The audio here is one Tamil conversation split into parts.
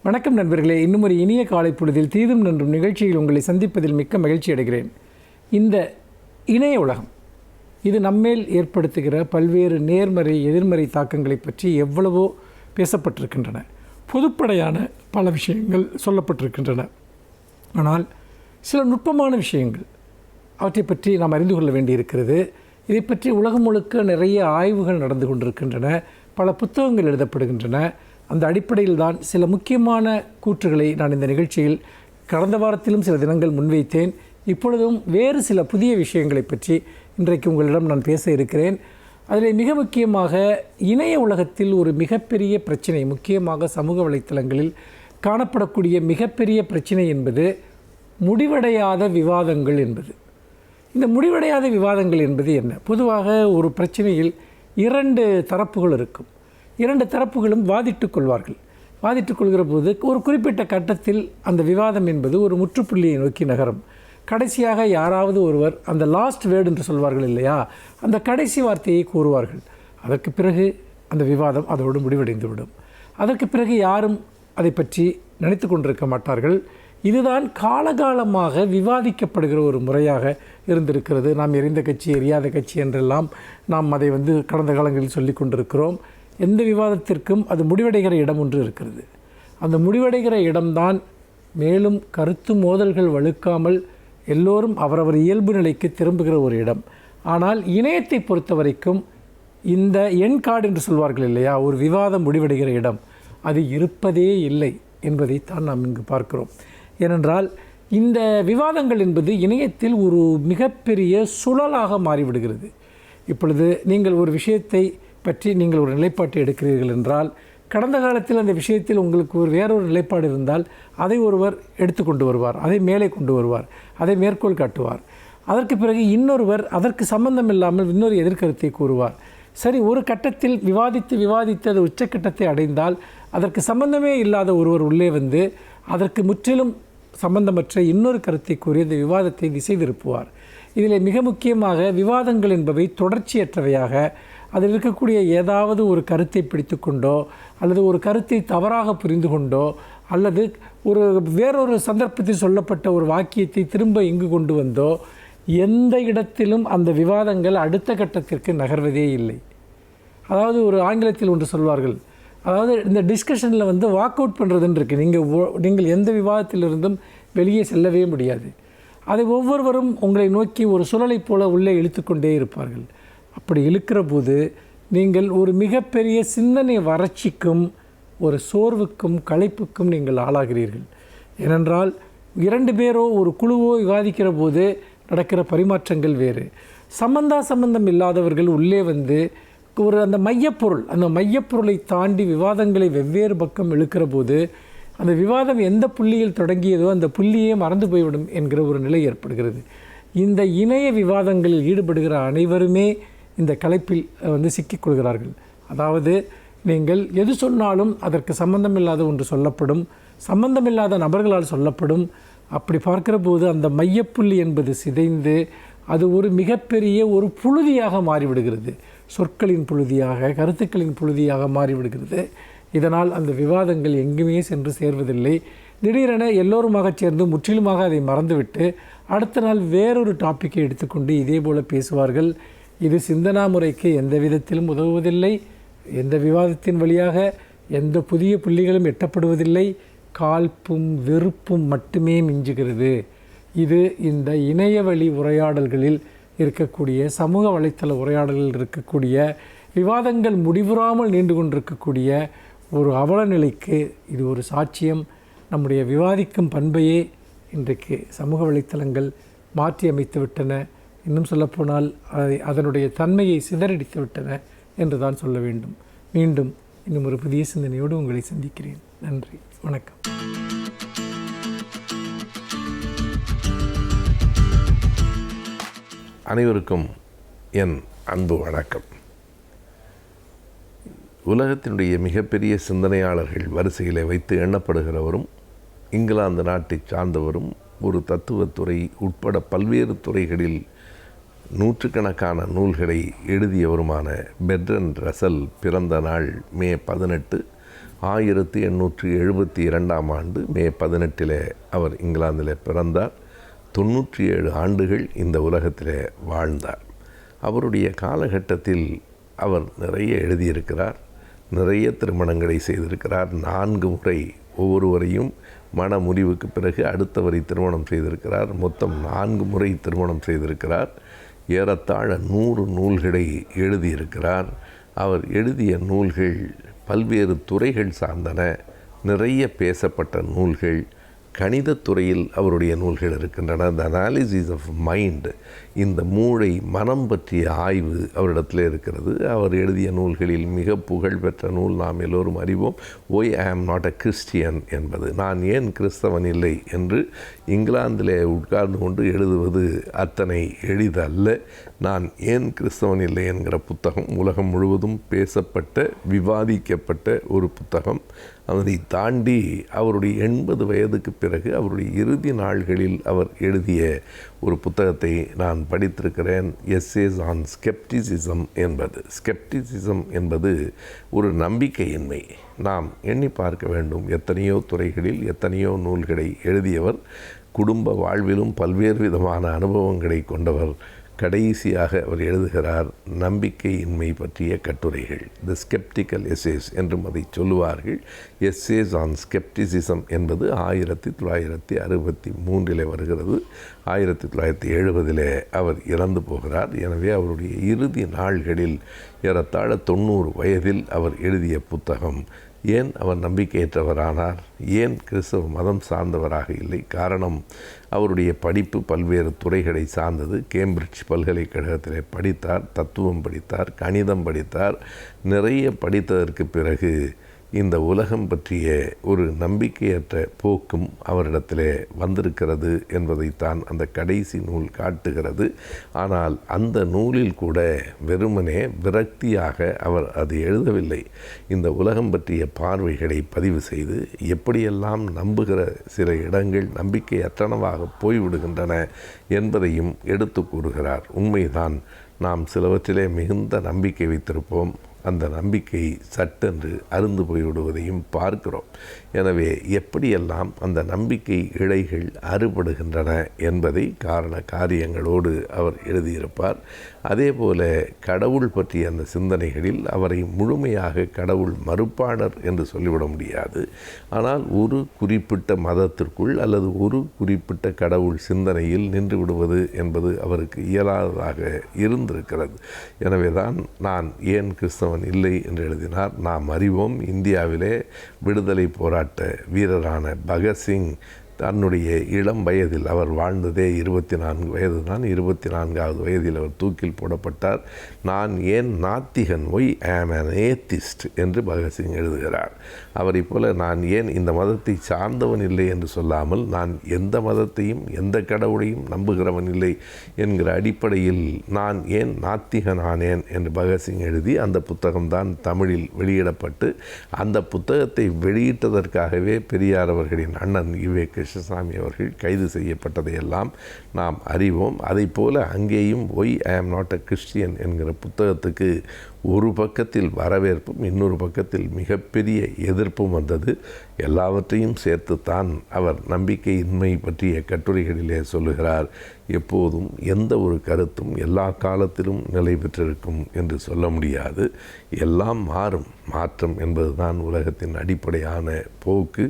வணக்கம் நண்பர்களே, இன்னும் ஒரு இனிய காலை பொழுதில் தீதும் நன்றும் நிகழ்ச்சியில் உங்களை சந்திப்பதில் மிக்க மகிழ்ச்சி அடைகிறேன். இந்த இணைய உலகம் இது நம்மேல் ஏற்படுத்துகிற பல்வேறு நேர்மறை எதிர்மறை தாக்கங்களை பற்றி எவ்வளவோ பேசப்பட்டிருக்கின்றன. பொதுப்படையான பல விஷயங்கள் சொல்லப்பட்டிருக்கின்றன. ஆனால் சில நுட்பமான விஷயங்கள் அவற்றை பற்றி நாம் அறிந்து கொள்ள வேண்டியிருக்கிறது. இதை பற்றி உலகம் முழுக்க நிறைய ஆய்வுகள் நடந்து கொண்டிருக்கின்றன, பல புத்தகங்கள் எழுதப்படுகின்றன. அந்த அடிப்படையில் தான் சில முக்கியமான கூற்றுகளை நான் இந்த நிகழ்ச்சியில் கடந்த வாரத்திலும் சில தினங்கள் முன்வைத்தேன். இப்பொழுதும் வேறு சில புதிய விஷயங்களை பற்றி இன்றைக்கு உங்களிடம் நான் பேச இருக்கிறேன். அதில் மிக முக்கியமாக இணைய உலகத்தில் ஒரு மிகப்பெரிய பிரச்சனை, முக்கியமாக சமூக வலைத்தளங்களில் காணப்படக்கூடிய மிகப்பெரிய பிரச்சனை என்பது முடிவடையாத விவாதங்கள் என்பது. இந்த முடிவடையாத விவாதங்கள் என்பது என்ன? பொதுவாக ஒரு பிரச்சனையில் இரண்டு தரப்புகள் இருக்கும். இரண்டு தரப்புகளும் வாதிட்டுக் கொள்வார்கள். வாதிட்டுக் கொள்கிற போது ஒரு குறிப்பிட்ட கட்டத்தில் அந்த விவாதம் என்பது ஒரு முற்றுப்புள்ளியை நோக்கி நகரும். கடைசியாக யாராவது ஒருவர் அந்த லாஸ்ட் வேர்டு என்று சொல்வார்கள் இல்லையா, அந்த கடைசி வார்த்தையை கூறுவார்கள். அதற்கு பிறகு அந்த விவாதம் அதோடு முடிவடைந்துவிடும். அதற்கு பிறகு யாரும் அதை பற்றி நினைத்து கொண்டிருக்க மாட்டார்கள். இதுதான் காலகாலமாக விவாதிக்கப்படுகிற ஒரு முறையாக இருந்திருக்கிறது. நாம் எரிந்த கட்சி எரியாத கட்சி என்றெல்லாம் நாம் அதை கடந்த காலங்களில் சொல்லி கொண்டிருக்கிறோம். எந்த விவாதத்திற்கும் அது முடிவடைகிற இடம் ஒன்று இருக்கிறது. அந்த முடிவடைகிற இடம்தான் மேலும் கருத்து மோதல்கள் வலுக்காமல் எல்லோரும் அவரவர் இயல்பு நிலைக்கு திரும்புகிற ஒரு இடம். ஆனால் இணையத்தை பொறுத்த வரைக்கும் இந்த எண் கார்டு என்று சொல்வார்கள் இல்லையா, ஒரு விவாதம் முடிவடைகிற இடம் அது இருப்பதே இல்லை என்பதைத்தான் நாம் இங்கு பார்க்கிறோம். ஏனென்றால் இந்த விவாதங்கள் என்பது இணையத்தில் ஒரு மிகப்பெரிய சுழலாக மாறிவிடுகிறது. இப்பொழுது நீங்கள் ஒரு விஷயத்தை பற்றி நீங்கள் ஒரு நிலைப்பாட்டை எடுக்கிறீர்கள் என்றால், கடந்த காலத்தில் அந்த விஷயத்தில் உங்களுக்கு வேறொரு நிலைப்பாடு இருந்தால் அதை ஒருவர் எடுத்து கொண்டு வருவார், அதை மேலே கொண்டு வருவார், அதை மேற்கோள் காட்டுவார். அதற்கு பிறகு இன்னொருவர் அதற்கு சம்பந்தம் இல்லாமல் இன்னொரு எதிர்கருத்தை கூறுவார். சரி, ஒரு கட்டத்தில் விவாதித்து அது உச்சக்கட்டத்தை அடைந்தால் அதற்கு சம்பந்தமே இல்லாத ஒருவர் உள்ளே வந்து அதற்கு முற்றிலும் சம்பந்தமற்ற இன்னொரு கருத்தை கூறி அந்த விவாதத்தை திசை திருப்புவார். இதில் மிக முக்கியமாக விவாதங்கள் என்பவை தொடர்ச்சியற்றவையாக, அதில் இருக்கக்கூடிய ஏதாவது ஒரு கருத்தை பிடித்து கொண்டோ அல்லது ஒரு கருத்தை தவறாக புரிந்து கொண்டோ அல்லது வேறொரு சந்தர்ப்பத்தில் சொல்லப்பட்ட ஒரு வாக்கியத்தை திரும்ப இங்கு கொண்டு வந்தோ எந்த இடத்திலும் அந்த விவாதங்கள் அடுத்த கட்டத்திற்கு நகர்வதே இல்லை. அதாவது ஒரு ஆங்கிலத்தில் ஒன்று சொல்வார்கள், அதாவது இந்த டிஸ்கஷனில் வாக் அவுட் பண்ணுறதுன்னு இருக்குது. நீங்கள் எந்த விவாதத்திலிருந்தும் வெளியே செல்லவே முடியாது. அதை ஒவ்வொருவரும் உங்களை நோக்கி ஒரு சுழலை போல உள்ளே இழுத்து கொண்டே இருப்பார்கள். அப்படி இழுக்கிற போது நீங்கள் ஒரு மிகப்பெரிய சிந்தனை வறட்சிக்கும் ஒரு சோர்வுக்கும் களைப்புக்கும் நீங்கள் ஆளாகிறீர்கள். ஏனென்றால் இரண்டு பேரோ ஒரு குழுவோ விவாதிக்கிற போது நடக்கிற பரிமாற்றங்கள் வேறு. சம்பந்தம் இல்லாதவர்கள் உள்ளே அந்த மையப்பொருளை தாண்டி விவாதங்களை வெவ்வேறு பக்கம் இழுக்கிற போது அந்த விவாதம் எந்த புள்ளியில் தொடங்கியதோ அந்த புள்ளியே மறந்து போய்விடும் என்கிற ஒரு நிலை ஏற்படுகிறது. இந்த இணைய விவாதங்களில் ஈடுபடுகிற அனைவருமே இந்த கலைப்பில் சிக்கிக்கொள்கிறார்கள். அதாவது நீங்கள் எது சொன்னாலும் அதற்கு சம்பந்தமில்லாத ஒன்று சொல்லப்படும், சம்பந்தமில்லாத நபர்களால் சொல்லப்படும். அப்படி பார்க்கிற போது அந்த மையப்புள்ளி என்பது சிதைந்து அது ஒரு மிகப்பெரிய ஒரு புழுதியாக மாறிவிடுகிறது. சொற்களின் புழுதியாக, கருத்துக்களின் புழுதியாக மாறிவிடுகிறது. இதனால் அந்த விவாதங்கள் எங்குமே சென்று சேர்வதில்லை. திடீரென எல்லோருமாக சேர்ந்து முற்றிலுமாக அதை மறந்துவிட்டு அடுத்த நாள் வேறொரு டாப்பிக்கை எடுத்துக்கொண்டு இதே போல் பேசுவார்கள். இது சிந்தனா முறைக்கு எந்த விதத்திலும் உதவுவதில்லை. எந்த விவாதத்தின் வழியாக எந்த புதிய புள்ளிகளும் எட்டப்படுவதில்லை. காழ்ப்பும் வெறுப்பும் மட்டுமே மிஞ்சுகிறது. இது இந்த இணையவழி உரையாடல்களில் இருக்கக்கூடிய, சமூக வலைத்தள உரையாடல்களில் இருக்கக்கூடிய விவாதங்கள் முடிவுறாமல் நீண்டு கொண்டிருக்கக்கூடிய ஒரு அவல நிலைக்கு இது ஒரு சாட்சியம். நம்முடைய விவாதிக்கும் பண்பையே இன்றைக்கு சமூக வலைத்தளங்கள் மாற்றி அமைத்து விட்டன. இன்னும் சொல்லப்போனால் அதனுடைய தன்மையை சிதறடித்து விட்டன என்று தான் சொல்ல வேண்டும். மீண்டும் இன்னும் ஒரு புதிய சிந்தனையோடு உங்களை சந்திக்கிறேன். நன்றி, வணக்கம். அனைவருக்கும் என் அன்பு வணக்கம். உலகத்தினுடைய மிகப்பெரிய சிந்தனையாளர்கள் வரிசையில் வைத்து எண்ணப்படுகிறவரும், இங்கிலாந்து நாட்டை சார்ந்தவரும், ஒரு தத்துவத்துறை உட்பட பல்வேறு துறைகளில் நூற்றுக்கணக்கான நூல்களை எழுதியவருமான பெர்ட்ரண்ட் ரசல் பிறந்த நாள் மே 18, 1872 ஆண்டு மே 18 அவர் இங்கிலாந்தில் பிறந்தார். 97 ஆண்டுகள் இந்த உலகத்தில் வாழ்ந்தார். அவருடைய காலகட்டத்தில் அவர் நிறைய எழுதியிருக்கிறார், நிறைய திருமணங்களை செய்திருக்கிறார். 4 முறை ஒவ்வொருவரையும் மன முறிவுக்கு பிறகு அடுத்தவரை திருமணம் செய்திருக்கிறார். மொத்தம் 4 முறை திருமணம் செய்திருக்கிறார். ஏறத்தாழ 100 நூல்களை எழுதியிருக்கிறார். அவர் எழுதிய நூல்கள் பல்வேறு துறைகள் சார்ந்தன. நிறைய பேசப்பட்ட நூல்கள் கணிதத்துறையில் அவருடைய நூல்கள் இருக்கின்றன. த அனாலிசிஸ் ஆஃப் மைண்ட், இந்த மூளை மனம் பற்றிய ஆய்வு அவரிடத்தில் இருக்கிறது. அவர் எழுதிய நூல்களில் மிக புகழ்பெற்ற நூல் நாம் எல்லோரும் அறிவோம், Y I am not a Christian என்பது. நான் ஏன் கிறிஸ்தவன் இல்லை என்று இங்கிலாந்திலே உட்கார்ந்து கொண்டு எழுதுவது அத்தனை எளிதல்ல. நான் ஏன் கிறிஸ்தவன் இல்லை என்கிற புத்தகம் உலகம் முழுவதும் பேசப்பட்ட விவாதிக்கப்பட்ட ஒரு புத்தகம். அதனை தாண்டி அவருடைய 80 வயதுக்கு பிறகு அவருடைய இறுதி நாள்களில் அவர் எழுதிய ஒரு புத்தகத்தை நான் படித்திருக்கிறேன், எஸ்ஸேஸ் ஆன் ஸ்கெப்டிசிசம் என்பது. ஸ்கெப்டிசிசம் என்பது ஒரு நம்பிக்கையின்மை. நாம் எண்ணி பார்க்க வேண்டும், எத்தனையோ துறைகளில் எத்தனையோ நூல்களை எழுதியவர், குடும்ப வாழ்விலும் பல்வேறு விதமான அனுபவங்களை கொண்டவர். கடைசியாக அவர் எழுதுகிறார் நம்பிக்கையின்மை பற்றிய கட்டுரைகள், தி ஸ்கெப்டிக்கல் எஸ்ஸேஸ் என்றும் அதை சொல்லுவார்கள். எஸ்ஸேஸ் ஆன் ஸ்கெப்டிசிசம் என்பது 1963 வருகிறது. 1970 அவர் இறந்து போகிறார். எனவே அவருடைய இறுதி நாள்களில் ஏறத்தாழ 90 வயதில் அவர் எழுதிய புத்தகம். ஏன் அவர் நம்பிக்கையற்றவரானார்? ஏன் கிறிஸ்தவ மதம் சார்ந்தவராக இல்லை? காரணம், அவருடைய படிப்பு பல்வேறு துறைகளை சார்ந்தது. கேம்பிரிட்ஜ் பல்கலைக்கழகத்தில் படித்தார், தத்துவம் படித்தார், கணிதம் படித்தார். நிறைய படித்ததற்கு பிறகு இந்த உலகம் பற்றிய ஒரு நம்பிக்கையற்ற போக்கும் அவரிடத்தில் வந்திருக்கிறது என்பதைத்தான் அந்த கடைசி நூல் காட்டுகிறது. ஆனால் அந்த நூலில் கூட வெறுமனே விரக்தியாக அவர் அது எழுதவில்லை. இந்த உலகம் பற்றிய பார்வைகளை பதிவு செய்து எப்படியெல்லாம் நம்புகிற சில இடங்கள் நம்பிக்கையற்றனவாக போய்விடுகின்றன என்பதையும் எடுத்து கூறுகிறார். உண்மைதான், நாம் சிலவற்றிலே மிகுந்த நம்பிக்கை வைத்திருப்போம். அந்த நம்பிக்கை சட்டென்று அருந்து போய்விடுவதையும் பார்க்கிறோம். எனவே எப்படியெல்லாம் அந்த நம்பிக்கை இழைகள் அறுபடுகின்றன என்பதை காரண காரியங்களோடு அவர் எழுதியிருப்பார். அதே போல கடவுள் பற்றிய அந்த சிந்தனைகளில் அவரை முழுமையாக கடவுள் மறுப்பாளர் என்று சொல்லிவிட முடியாது. ஆனால் ஒரு குறிப்பிட்ட மதத்திற்குள் அல்லது ஒரு குறிப்பிட்ட கடவுள் சிந்தனையில் நின்று விடுவது என்பது அவருக்கு இயலாததாக இருந்திருக்கிறது. எனவே தான் நான் ஏன் கிறிஸ்தவன் இல்லை என்று எழுதினார். நாம் அறிவோம், இந்தியாவிலே விடுதலை போராட்ட வீரரான பகத்சிங் தன்னுடைய இளம் வயதில், அவர் வாழ்ந்ததே 24 வயது தான், 24வது வயதில் அவர் தூக்கில் போடப்பட்டார். நான் ஏன் நாத்திகன், ஒய் ஆம் an atheist என்று பகத்சிங் எழுதுகிறார். அவரை போல நான் ஏன் இந்த மதத்தை சார்ந்தவன் இல்லை என்று சொல்லாமல், நான் எந்த மதத்தையும் எந்த கடவுளையும் நம்புகிறவன் இல்லை என்கிற அடிப்படையில் நான் ஏன் நாத்திகன் ஆனேன் என்று பகத்சிங் எழுதி அந்த புத்தகம்தான் தமிழில் வெளியிடப்பட்டு, அந்த புத்தகத்தை வெளியிட்டதற்காகவே பெரியார் அவர்களின் அண்ணன் ஈவே கிருஷ்ணசாமி அவர்கள் கைது செய்யப்பட்டதையெல்லாம் நாம் அறிவோம். அதை போல அங்கேயும் Y I am not a Christian என்கிற புத்தகத்துக்கு ஒரு பக்கத்தில் வரவேற்பும் இன்னொரு பக்கத்தில் மிகப்பெரிய எதிர்ப்பும் வந்தது. எல்லாவற்றையும் சேர்த்துத்தான் அவர் நம்பிக்கையின்மை பற்றிய கட்டுரைகளிலே சொல்லுகிறார், எப்போதும் எந்த ஒரு கருத்தும் எல்லா காலத்திலும் நிலை பெற்றிருக்கும் என்று சொல்ல முடியாது. எல்லாம் மாறும். மாற்றம் என்பதுதான் உலகத்தின் அடிப்படையான போக்கு.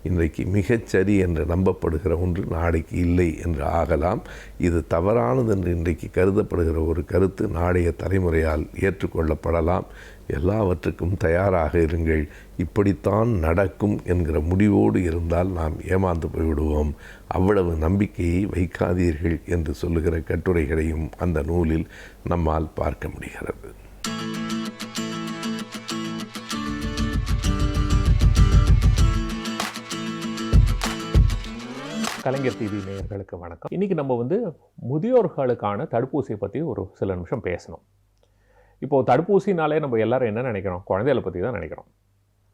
இன்றைக்கு மிகச்சரி என்று நம்பப்படுகிற ஒன்று நாளைக்கு இல்லை என்று ஆகலாம். இது தவறானது என்று இன்றைக்கு கருதப்படுகிற ஒரு கருத்து நாளைய தலைமுறையால் ஏற்றுக்கொள்ளப்படலாம். எல்லாவற்றுக்கும் தயாராக இருங்கள். இப்படித்தான் நடக்கும் என்கிற முடிவோடு இருந்தால் நாம் ஏமாந்து போய்விடுவோம். அவ்வளவு நம்பிக்கையை வைக்காதீர்கள் என்று சொல்லுகிற கட்டுரைகளையும் அந்த நூலில் நம்மால் பார்க்க முடிகிறது. கலைஞர் டிவி நேயர்களுக்கு வணக்கம். இன்றைக்கி நம்ம முதியோர்களுக்கான தடுப்பூசியை பற்றி ஒரு சில நிமிஷம் பேசணும். இப்போது தடுப்பூசினாலே நம்ம எல்லாரும் என்ன நினைக்கிறோம்? குழந்தைகளை பற்றி தான் நினைக்கிறோம்.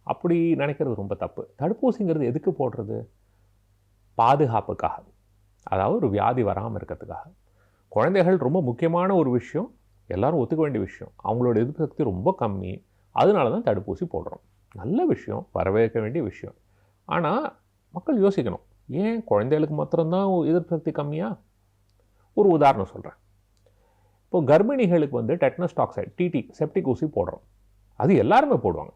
அப்படி நினைக்கிறது ரொம்ப தப்பு. தடுப்பூசிங்கிறது எதுக்கு போடுறது? பாதுகாப்புக்காக, அதாவது ஒரு வியாதி வராமல் இருக்கிறதுக்காக. குழந்தைகள் ரொம்ப முக்கியமான ஒரு விஷயம், எல்லாரும் ஒத்துக்க வேண்டிய விஷயம். அவங்களோட எதிர்ப்பு சக்தி ரொம்ப கம்மி, அதனால தான் தடுப்பூசி போடுறோம். நல்ல விஷயம், வரவேற்க வேண்டிய விஷயம். ஆனால் மக்கள் யோசிக்கணும், ஏன் குழந்தைகளுக்கு மாத்திரம்தான் எதிர்ப்பு சக்தி கம்மியா? ஒரு உதாரணம் சொல்கிறேன். இப்போ கர்ப்பிணிகளுக்கு வந்து டெட்னஸ் டாக்சைடு டிடி செப்டிக் ஊசி போடுறோம். அது எல்லாருமே போடுவாங்க.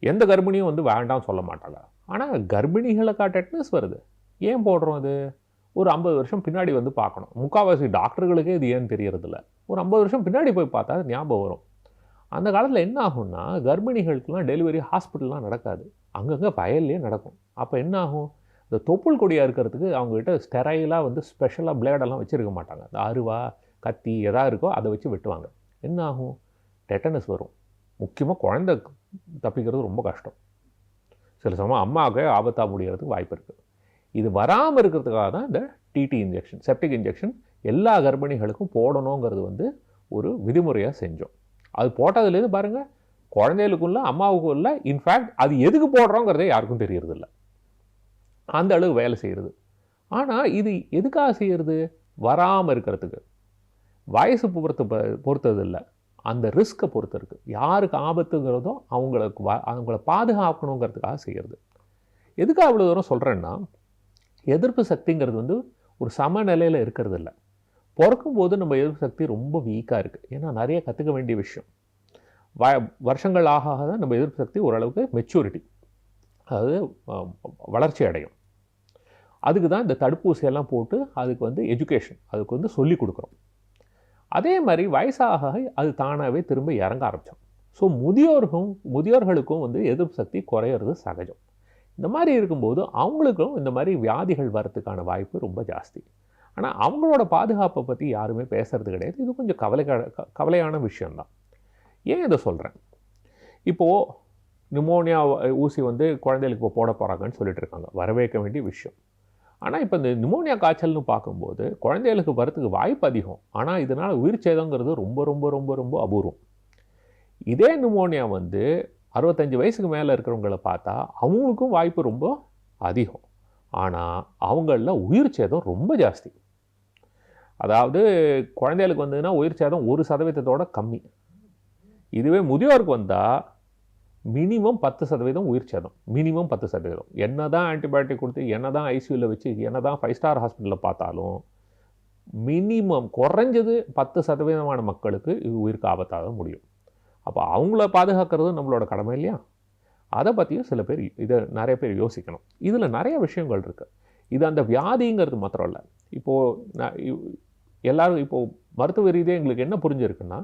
எந்த கர்ப்பிணியும் வந்து வேண்டாம்னு சொல்ல மாட்டாங்க. ஆனால் கர்ப்பிணிகளுக்கா டெட்னஸ் வருது? ஏன் போடுறோம்? அது ஒரு 50 வருஷம் பின்னாடி வந்து பார்க்கணும். முக்கால்வாசி டாக்டர்களுக்கே இது ஏன்னு தெரியறதில்ல. ஒரு 50 வருஷம் பின்னாடி போய் பார்த்தா அது ஞாபகம் வரும். அந்த காலத்தில் என்ன ஆகும்னா, கர்ப்பிணிகளுக்கெல்லாம் டெலிவரி ஹாஸ்பிட்டல்லாம் நடக்காது, அங்கங்கே வயல்லே நடக்கும். அப்போ என்ன ஆகும், இந்த தொப்புள் கொடியாக இருக்கிறதுக்கு அவங்ககிட்ட ஸ்டெரைலாக வந்து ஸ்பெஷலாக பிளேடெல்லாம் வச்சுருக்க மாட்டாங்க. இந்த அருவா கத்தி எதாக இருக்கோ அதை வச்சு வெட்டுவாங்க. என்ன ஆகும், டெட்டனஸ் வரும். முக்கியமாக குழந்தை தப்பிக்கிறது ரொம்ப கஷ்டம். சில சமயம் அம்மாவுக்கு ஆபத்தாக முடியறதுக்கு வாய்ப்பு இருக்குது. இது வராமல் இருக்கிறதுக்காக தான் இந்த டிடி இன்ஜெக்ஷன், செப்டிக் இன்ஜெக்ஷன் எல்லா கர்ப்பிணிகளுக்கும் போடணுங்கிறது வந்து ஒரு விதிமுறையாக செஞ்சோம். அது போட்டதுலேருந்து பாருங்கள், குழந்தைகளுக்கும் இல்லை அம்மாவுக்கும் இல்லை. இன்ஃபேக்ட் அது எதுக்கு போடுறோங்கிறதே யாருக்கும் தெரியறதில்ல. அந்த அளவு வேலை செய்கிறது. ஆனால் இது எதுக்காக செய்கிறது? வராமல் இருக்கிறதுக்கு. வயசு பொறுத்தது இல்லை, அந்த ரிஸ்க்கை பொறுத்து இருக்குது. யாருக்கு ஆபத்துங்கிறதோ அவங்கள பாதுகாக்கணுங்கிறதுக்காக செய்கிறது. எதுக்காக அவ்வளோ தூரம் சொல்கிறேன்னா, எதிர்ப்பு சக்திங்கிறது வந்து ஒரு சமநிலையில் இருக்கிறது இல்லை. பிறக்கும்போது நம்ம எதிர்ப்பு சக்தி ரொம்ப வீக்காக இருக்குது. ஏன்னா நிறைய கற்றுக்க வேண்டிய விஷயம். வருஷங்கள் ஆக தான் நம்ம எதிர்ப்பு சக்தி ஓரளவுக்கு மெச்சூரிட்டி, அதாவது வளர்ச்சி அடையும். அதுக்கு தான் இந்த தடுப்பூசியெல்லாம் போட்டு அதுக்கு வந்து எஜுகேஷன், அதுக்கு வந்து சொல்லி கொடுக்குறோம். அதே மாதிரி வயசாக அது தானாகவே திரும்ப இறங்க ஆரம்பித்தோம். ஸோ முதியோர்களுக்கும் வந்து எதிர்ப்பு சக்தி குறையிறது சகஜம். இந்த மாதிரி இருக்கும்போது அவங்களுக்கும் இந்த மாதிரி வியாதிகள் வரத்துக்கான வாய்ப்பு ரொம்ப ஜாஸ்தி. ஆனால் அவங்களோட பாதுகாப்பை பற்றி யாருமே பேசுறது கிடையாது. இது கொஞ்சம் கவலையான விஷயந்தான். ஏன் இதை சொல்கிறேன்? இப்போது நிமோனியா ஊசி வந்து குழந்தைகளுக்கு இப்போ போட போகிறாங்கன்னு சொல்லிட்டு இருக்காங்க. வரவேற்க வேண்டிய விஷயம். ஆனால் இப்போ இந்த நிமோனியா காய்ச்சல்னு பார்க்கும்போது குழந்தைகளுக்கு வரத்துக்கு வாய்ப்பு அதிகம். ஆனால் இதனால் உயிர் சேதங்கிறது ரொம்ப ரொம்ப ரொம்ப ரொம்ப அபூர்வம். இதே நிமோனியா வந்து 65 வயசுக்கு மேலே இருக்கிறவங்கள பார்த்தா அவங்களுக்கும் வாய்ப்பு ரொம்ப அதிகம். ஆனால் அவங்களில் உயிர் சேதம் ரொம்ப ஜாஸ்தி. அதாவது குழந்தைகளுக்கு வந்ததுன்னா உயிர் சேதம் 1% கம்மி. இதுவே முதியோருக்கு வந்தால் மினிமம் 10% உயிர் சேதம். மினிமம் 10%. என்ன தான் ஆன்டிபயோட்டிக் கொடுத்து, என்ன தான் ஐசியூவில் வச்சு, என்ன தான் 5 ஸ்டார் ஹாஸ்பிட்டலில் பார்த்தாலும் மினிமம் குறைஞ்சது 10% மக்களுக்கு இது உயிருக்கு ஆபத்தாக முடியும். அப்போ அவங்கள பாதுகாக்கிறது நம்மளோட கடமை இல்லையா? அதை பற்றியும் சில பேர் நிறைய பேர் யோசிக்கணும். இதில் நிறைய விஷயங்கள் இருக்குது. இது அந்த வியாதிங்கிறது மாத்திரம் இல்லை. இப்போது எல்லோரும் இப்போது மருத்துவ ரீதியாக எங்களுக்கு என்ன புரிஞ்சிருக்குன்னா,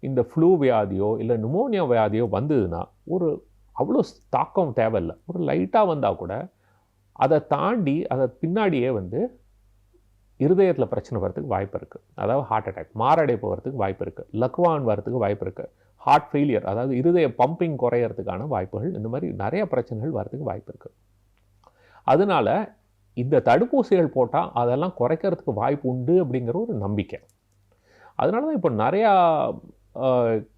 இந்த ஃப்ளூ வியாதியோ இல்லை நிமோனியா வியாதியோ வந்ததுன்னா ஒரு அவ்வளோ தாக்கம் தேவையில்லை. ஒரு லைட்டாக வந்தால் கூட அதை தாண்டி அதை பின்னாடியே வந்து இருதயத்தில் பிரச்சனை வரதுக்கு வாய்ப்பு இருக்குது. அதாவது ஹார்ட் அட்டாக், மாரடைப்பு வரதுக்கு வாய்ப்பு இருக்குது, லக்வான் வரதுக்கு வாய்ப்பு இருக்குது, ஹார்ட் ஃபெயிலியர், அதாவது இருதய பம்பிங் குறையிறதுக்கான வாய்ப்புகள், இந்த மாதிரி நிறைய பிரச்சனைகள் வரதுக்கு வாய்ப்பு இருக்குது. அதனால இந்த தடுப்பூசிகள் போட்டால் அதெல்லாம் குறைக்கிறதுக்கு வாய்ப்பு உண்டு அப்படிங்கிற ஒரு நம்பிக்கை. அதனால தான் இப்போ நிறையா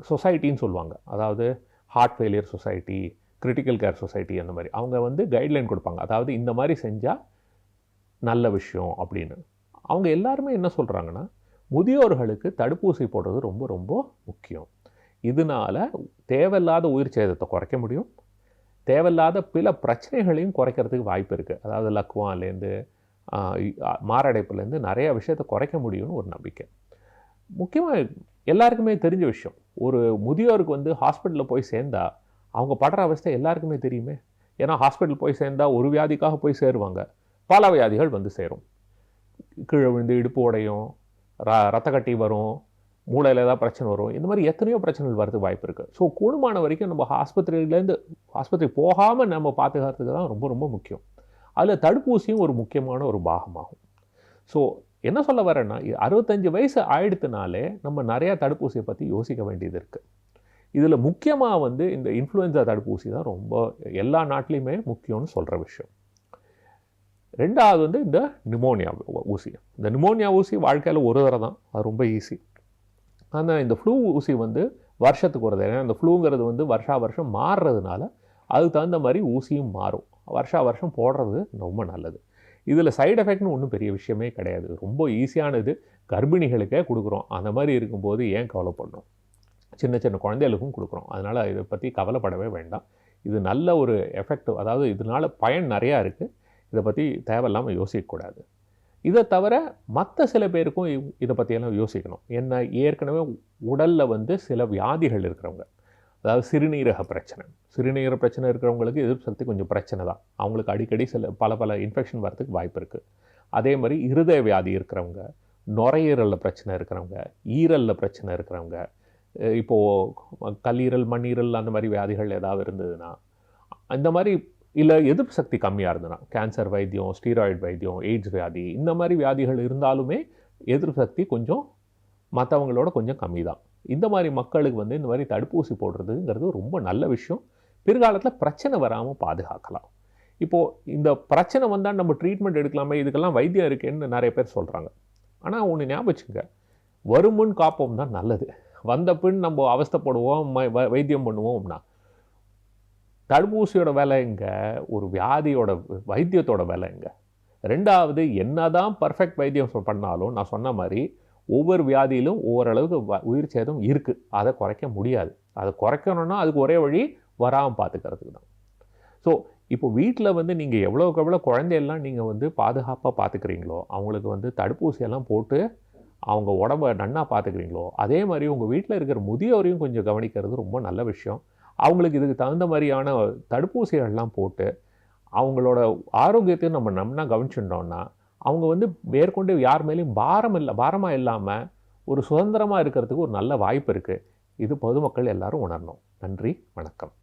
சொசைட்டின்னு சொல்லுவாங்க. அதாவது heart failure society, critical care society, அந்த மாதிரி அவங்க வந்து கைட்லைன் கொடுப்பாங்க. அதாவது இந்த மாதிரி செஞ்சால் நல்ல விஷயம் அப்படின்னு. அவங்க எல்லாருமே என்ன சொல்கிறாங்கன்னா, முதியோர்களுக்கு தடுப்பூசி போடுறது ரொம்ப ரொம்ப முக்கியம். இதனால் தேவையில்லாத உயிர் சேதத்தை குறைக்க முடியும், தேவையில்லாத பல பிரச்சனைகளையும் குறைக்கிறதுக்கு வாய்ப்பு இருக்குது. அதாவது லக்வான்லேருந்து மாரடைப்புலேருந்து நிறையா விஷயத்தை குறைக்க முடியும்னு ஒரு நம்பிக்கை. முக்கியமாக எல்லாருக்குமே தெரிஞ்ச விஷயம், ஒரு முதியோருக்கு வந்து ஹாஸ்பிட்டலில் போய் சேர்ந்தால் அவங்க படுற அவஸ்தை எல்லாருக்குமே தெரியுமே. ஏன்னா ஹாஸ்பிட்டல் போய் சேர்ந்தால் ஒரு வியாதிக்காக போய் சேருவாங்க, பல வியாதிகள் வந்து சேரும். கீழே விழுந்து இடுப்பு உடையும், ரத்த கட்டி வரும், மூளையில் ஏதாவது பிரச்சனை வரும். இந்த மாதிரி எத்தனையோ பிரச்சனைகள் வரதுக்கு வாய்ப்பு இருக்குது. ஸோ கூடுமான வரைக்கும் நம்ம ஆஸ்பத்திரி போகாமல் நம்ம பாதுகாக்கிறதுக்கு தான் ரொம்ப ரொம்ப முக்கியம். அதில் தடுப்பூசியும் ஒரு முக்கியமான ஒரு பாகமாகும். ஸோ என்ன சொல்ல வரேன்னா, 65 வயசு ஆயிடுத்துனாலே நம்ம நிறையா தடுப்பூசியை பற்றி யோசிக்க வேண்டியது இருக்குது. இதில் முக்கியமாக வந்து இந்த இன்ஃப்ளூயன்ஸா தடுப்பூசி தான் ரொம்ப எல்லா நாட்டிலையுமே முக்கியம்னு சொல்கிற விஷயம். ரெண்டாவது வந்து இந்த நிமோனியா ஊசி. இந்த நிமோனியா ஊசி வாழ்க்கையில் ஒரு தடவை தான், அது ரொம்ப ஈஸி. ஆனால் இந்த ஃப்ளூ ஊசி வந்து வருஷத்துக்கு ஒரு தடவை. ஏன்னா இந்த ஃப்ளூங்கிறது வந்து வருஷம் மாறுறதுனால அதுக்கு தகுந்த மாதிரி ஊசியும் மாறும். வருஷம் போடுறது ரொம்ப நல்லது. இதில் சைடு எஃபெக்ட்னு ஒன்றும் பெரிய விஷயமே கிடையாது, ரொம்ப ஈஸியானது. கர்ப்பிணிகளுக்கே கொடுக்குறோம். அந்த மாதிரி இருக்கும்போது ஏன் கவலைப்படணும்? சின்ன சின்ன குழந்தைகளுக்கும் கொடுக்குறோம். அதனால் இதை பற்றி கவலைப்படவே வேண்டாம். இது நல்ல ஒரு எஃபெக்ட், அதாவது இதனால் பயன் நிறையா இருக்குது. இதை பற்றி தேவையில்லாமல் யோசிக்கக்கூடாது. இதை தவிர மற்ற சில பேருக்கும் இதை பற்றியெல்லாம் யோசிக்கணும். என்ன, ஏற்கனவே உடலில் வந்து சில வியாதிகள் இருக்கிறவங்க, அதாவது சிறுநீரக பிரச்சனை இருக்கிறவங்களுக்கு எதிர்ப்பு சக்தி கொஞ்சம் பிரச்சனை தான். அவங்களுக்கு அடிக்கடி பல இன்ஃபெக்ஷன் வரதுக்கு வாய்ப்பு இருக்குது. அதே மாதிரி இருதய வியாதி இருக்கிறவங்க, நுரையீரலில் பிரச்சனை இருக்கிறவங்க, ஈரலில் பிரச்சனை இருக்கிறவங்க, இப்போது கல்லீரல் மண்ணீரல் அந்த மாதிரி வியாதிகள் ஏதாவது இருந்ததுன்னா, இந்த மாதிரி இல்லை எதிர்ப்பு சக்தி கம்மியாக இருந்ததுன்னா, கேன்சர் வைத்தியம், ஸ்டீராய்டு வைத்தியம், எய்ட்ஸ் வியாதி, இந்த மாதிரி வியாதிகள் இருந்தாலுமே எதிர்ப்பு சக்தி கொஞ்சம் மற்றவங்களோட கொஞ்சம் கம்மி தான். இந்த மாதிரி மக்களுக்கு வந்து இந்த மாதிரி தடுப்பூசி போடுறதுங்கிறது ரொம்ப நல்ல விஷயம். பிற்காலத்தில் பிரச்சனை வராமல் பாதுகாக்கலாம். இப்போது இந்த பிரச்சனை வந்தால் நம்ம ட்ரீட்மெண்ட் எடுக்கலாமே, இதுக்கெல்லாம் வைத்தியம் இருக்குன்னு நிறைய பேர் சொல்கிறாங்க. ஆனால் ஒன்று ஞாபகம் வச்சுங்க, வருமுன் காப்போம் தான் நல்லது. வந்த பின் நம்ம அவஸ்தைப்படுவோம், வைத்தியம் பண்ணுவோம்னா தடுப்பூசியோட விலை எங்கே, ஒரு வியாதியோட வைத்தியத்தோட விலை எங்கே? ரெண்டாவது, என்ன தான் பர்ஃபெக்ட் வைத்தியம் பண்ணாலும் நான் சொன்ன மாதிரி ஒவ்வொரு வியாதியிலும் ஓரளவுக்கு உயிர் சேதம் இருக்குது. அதை குறைக்க முடியாது. அதை குறைக்கணும்னா அதுக்கு ஒரே வழி வராமல் பார்த்துக்கிறதுக்கு தான். ஸோ இப்போ வீட்டில் வந்து நீங்கள் எவ்வளோக்கு எவ்வளோ குழந்தையெல்லாம் நீங்கள் வந்து பாதுகாப்பாக பார்த்துக்கிறீங்களோ, அவங்களுக்கு வந்து தடுப்பூசியெல்லாம் போட்டு அவங்க உடம்பை நன்னா பார்த்துக்கிறீங்களோ, அதே மாதிரி உங்கள் வீட்டில் இருக்கிற முதியோரையும் கொஞ்சம் கவனிக்கிறது ரொம்ப நல்ல விஷயம். அவங்களுக்கு இதுக்கு தகுந்த மாதிரியான தடுப்பூசிகள்லாம் போட்டு அவங்களோட ஆரோக்கியத்தையும் நம்ம நன்னா கவனிச்சுட்டோம்னா அவங்க வந்து மேற்கொண்டு யார் மேலேயும் பாரமாக இல்லாமல் ஒரு சுதந்திரமாக இருக்கிறதுக்கு ஒரு நல்ல வாய்ப்பு இருக்குது. இது பொதுமக்கள் எல்லாரும் உணரணும். நன்றி, வணக்கம்.